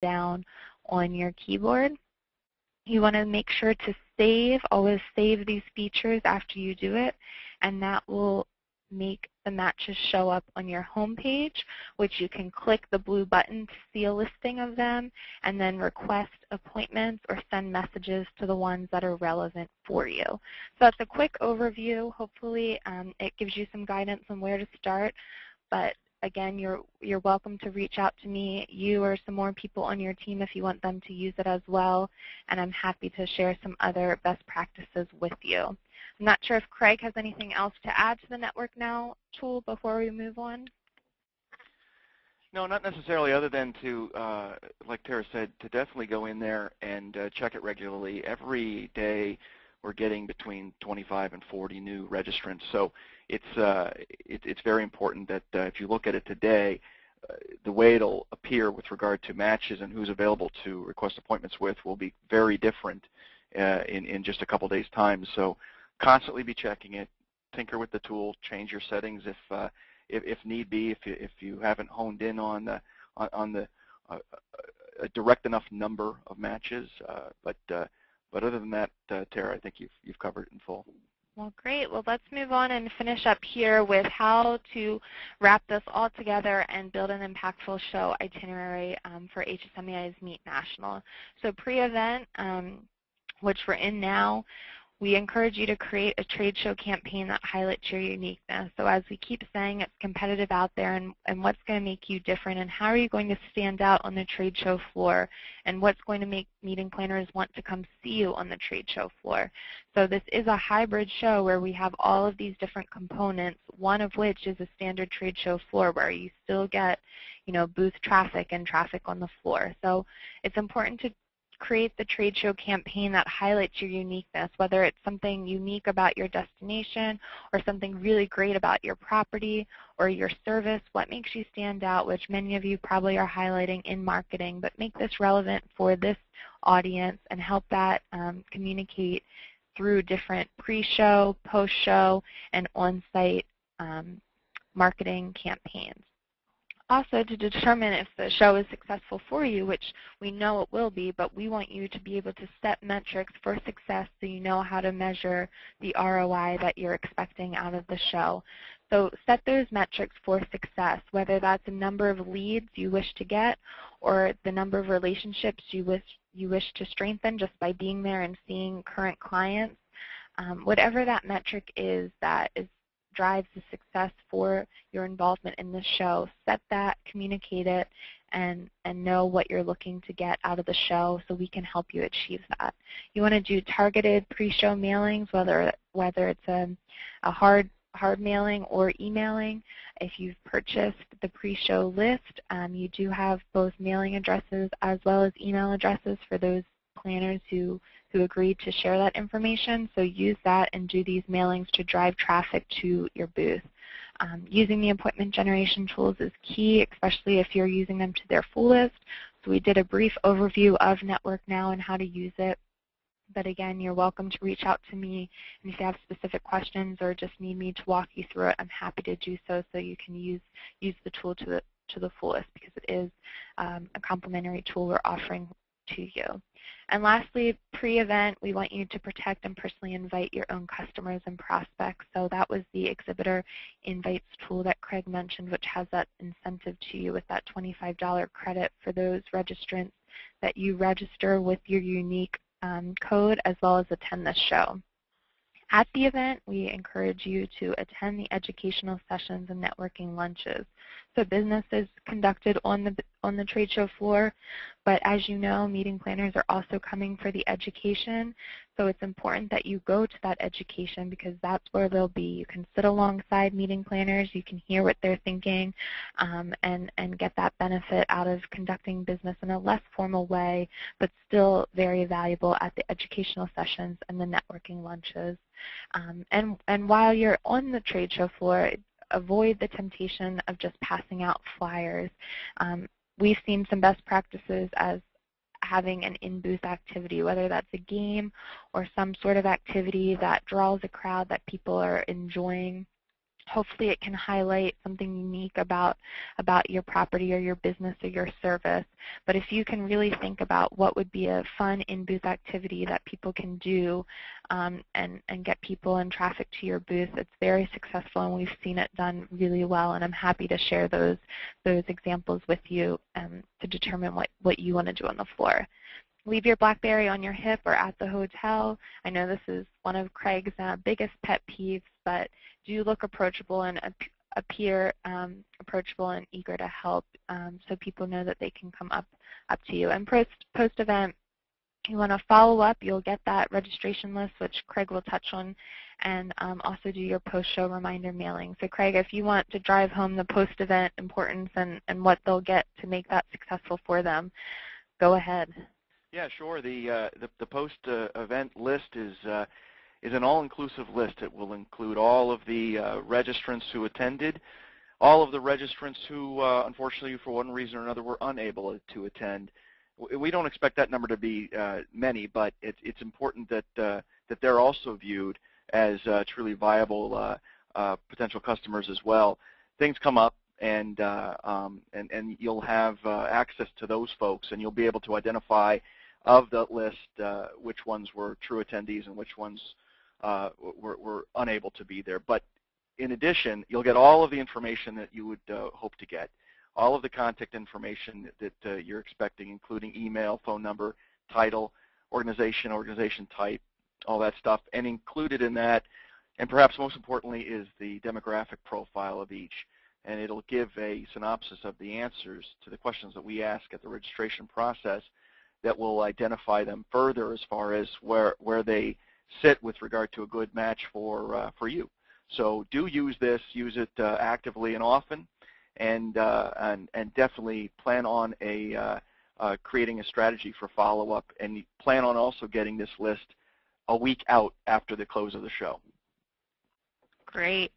down on your keyboard. You want to make sure to save, always save these features after you do it, and that will make the matches show up on your home page, which you can click the blue button to see a listing of them and then request appointments or send messages to the ones that are relevant for you. So that's a quick overview. Hopefully it gives you some guidance on where to start, but again, you're welcome to reach out to me, you or some more people on your team if you want them to use it as well, and I'm happy to share some other best practices with you. I'm not sure if Craig has anything else to add to the Network Now tool before we move on. No, not necessarily, other than to, like Tara said, to definitely go in there and check it regularly. Every day we're getting between 25 and 40 new registrants. So it's very important that if you look at it today, the way it'll appear with regard to matches and who's available to request appointments with will be very different in just a couple days' time. So constantly be checking it, tinker with the tool, change your settings if need be, if you haven't honed in on a direct enough number of matches. But other than that, Tara, I think you've covered it in full. Well, great. Well, let's move on and finish up here with how to wrap this all together and build an impactful show itinerary for HSMAI's Meet National. So pre-event, which we're in now, we encourage you to create a trade show campaign that highlights your uniqueness. So as we keep saying, it's competitive out there, and what's going to make you different, and how are you going to stand out on the trade show floor, and what's going to make meeting planners want to come see you on the trade show floor. So this is a hybrid show where we have all of these different components, one of which is a standard trade show floor where you still get, booth traffic and traffic on the floor. So it's important to create the trade show campaign that highlights your uniqueness, whether it's something unique about your destination or something really great about your property or your service, what makes you stand out, which many of you probably are highlighting in marketing, but make this relevant for this audience and help that communicate through different pre-show, post-show, and on-site marketing campaigns. Also, to determine if the show is successful for you, which we know it will be, but we want you to be able to set metrics for success so you know how to measure the ROI that you're expecting out of the show. So set those metrics for success, whether that's a number of leads you wish to get or the number of relationships you wish to strengthen just by being there and seeing current clients. Whatever that metric is that drives the success for your involvement in the show, set that, communicate it, and know what you're looking to get out of the show so we can help you achieve that. You want to do targeted pre-show mailings, whether it's a hard mailing or emailing. If you've purchased the pre-show list, you do have both mailing addresses as well as email addresses for those planners who agreed to share that information. So use that and do these mailings to drive traffic to your booth. Using the appointment generation tools is key, especially if you're using them to their fullest. So we did a brief overview of Network Now and how to use it. But again, you're welcome to reach out to me, and if you have specific questions or just need me to walk you through it, I'm happy to do so you can use the tool to the fullest, because it is a complimentary tool we're offering to you. And lastly, pre-event, we want you to protect and personally invite your own customers and prospects. So that was the Exhibitor Invites tool that Craig mentioned, which has that incentive to you with that $25 credit for those registrants that you register with your unique code as well as attend this show. At the event, we encourage you to attend the educational sessions and networking lunches. So business is conducted on the trade show floor, but as you know, meeting planners are also coming for the education. So it's important that you go to that education, because that's where they'll be. You can sit alongside meeting planners, you can hear what they're thinking, and get that benefit out of conducting business in a less formal way, but still very valuable at the educational sessions and the networking lunches. And while you're on the trade show floor, avoid the temptation of just passing out flyers. We've seen some best practices as having an in-booth activity, whether that's a game or some sort of activity that draws a crowd that people are enjoying Hopefully it can highlight something unique about your property or your business or your service. But if you can really think about what would be a fun in-booth activity that people can do and get people and traffic to your booth, it's very successful, and we've seen it done really well. And I'm happy to share those examples with you to determine what you want to do on the floor. Leave your BlackBerry on your hip or at the hotel. I know this is one of Craig's biggest pet peeves, but do look approachable and appear approachable and eager to help, so people know that they can come up to you. And post-event, you want to follow up. You'll get that registration list, which Craig will touch on, and also do your post-show reminder mailing. So Craig, if you want to drive home the post-event importance and what they'll get to make that successful for them, go ahead. Yeah, sure. The post-event list is an all-inclusive list. It will include all of the registrants who attended, all of the registrants who, unfortunately, for one reason or another, were unable to attend. We don't expect that number to be many, but it's important that they're also viewed as truly viable potential customers as well. Things come up, and you'll have access to those folks, and you'll be able to identify of the list which ones were true attendees and which ones were unable to be there. But in addition, you'll get all of the information that you would hope to get, all of the contact information that you're expecting, including email, phone number, title, organization type, all that stuff. And included in that, and perhaps most importantly, is the demographic profile of each. And it'll give a synopsis of the answers to the questions that we ask at the registration process that will identify them further as far as where they sit with regard to a good match for you. So do use this, use it actively and often, and definitely plan on creating a strategy for follow-up, and plan on also getting this list a week out after the close of the show. Great.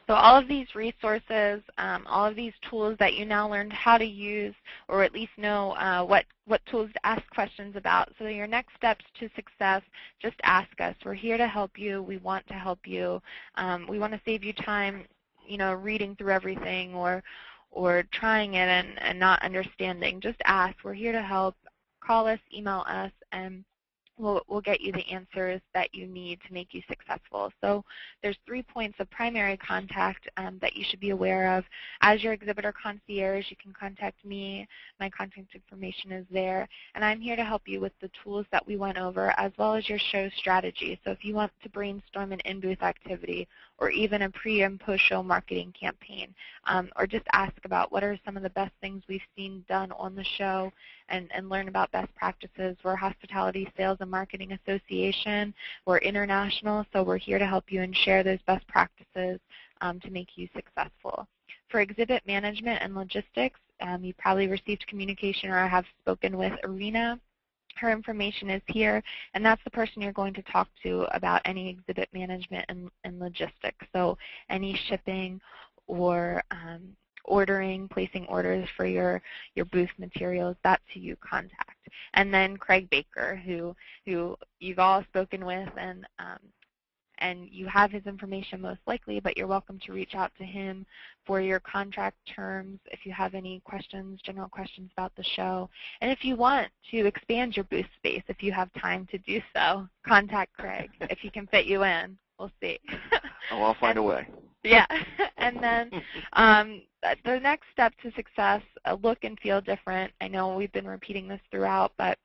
So all of these resources, all of these tools that you now learned how to use, or at least know what tools to ask questions about. So your next steps to success, just ask us. We're here to help you. We want to help you. We want to save you time, reading through everything or trying it and not understanding. Just ask. We're here to help. Call us, email us, and we'll get you the answers that you need to make you successful. So there's 3 points of primary contact that you should be aware of. As your exhibitor concierge, you can contact me. My contact information is there. And I'm here to help you with the tools that we went over, as well as your show strategy. So if you want to brainstorm an in-booth activity, or even a pre- and post-show marketing campaign, or just ask about what are some of the best things we've seen done on the show, and learn about best practices. We're a Hospitality Sales and Marketing Association. We're international, so we're here to help you and share those best practices to make you successful. For exhibit management and logistics, you probably received communication or have spoken with Arena. Her information is here, and that's the person you're going to talk to about any exhibit management and logistics. So any shipping or placing orders for your booth materials, that's who you contact. And then Craig Baker, who you've all spoken with, and you have his information most likely, but you're welcome to reach out to him for your contract terms if you have any questions, general questions about the show. And if you want to expand your booth space, if you have time to do so, contact Craig if he can fit you in. We'll see. Oh, I'll find a way. Yeah. And then the next step to success, look and feel different. I know we've been repeating this throughout, but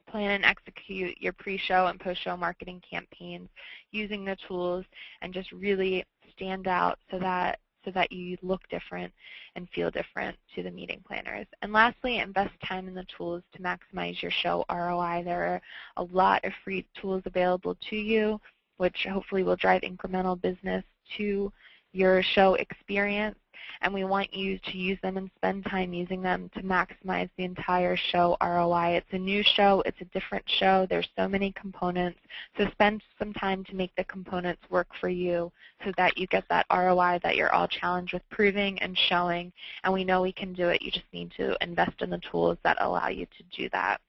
plan and execute your pre-show and post-show marketing campaigns using the tools, and just really stand out so that you look different and feel different to the meeting planners. And lastly, invest time in the tools to maximize your show ROI. There are a lot of free tools available to you, which hopefully will drive incremental business to your show experience, and we want you to use them and spend time using them to maximize the entire show ROI. It's a new show. It's a different show. There's so many components, so spend some time to make the components work for you so that you get that ROI that you're all challenged with proving and showing, and we know we can do it. You just need to invest in the tools that allow you to do that.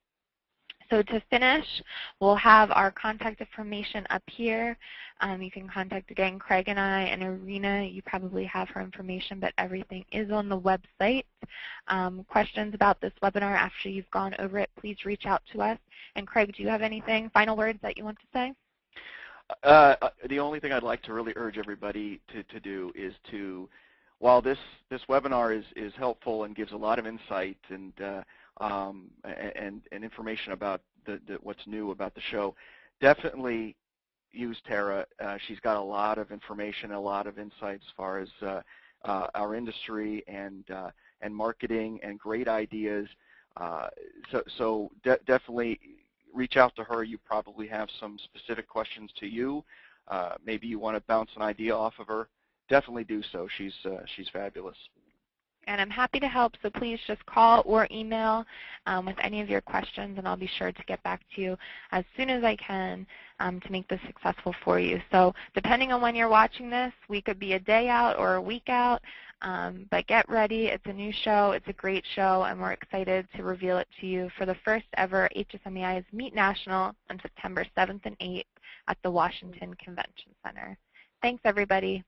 So to finish, we'll have our contact information up here. You can contact, again, Craig and I, and Irina. You probably have her information, but everything is on the website. Questions about this webinar after you've gone over it, please reach out to us. And Craig, do you have anything, final words that you want to say? The only thing I'd like to really urge everybody to do is to, while this webinar is helpful and gives a lot of insight and information about what's new about the show, definitely use Tara. She's got a lot of information, a lot of insights as far as our industry and marketing and great ideas. So definitely reach out to her. You probably have some specific questions to you. Maybe you want to bounce an idea off of her. Definitely do so. She's fabulous. And I'm happy to help, so please just call or email with any of your questions, and I'll be sure to get back to you as soon as I can to make this successful for you. So depending on when you're watching this, we could be a day out or a week out, but get ready. It's a new show. It's a great show, and we're excited to reveal it to you for the first ever HSMAI's Meet National on September 7th and 8th at the Washington Convention Center. Thanks, everybody.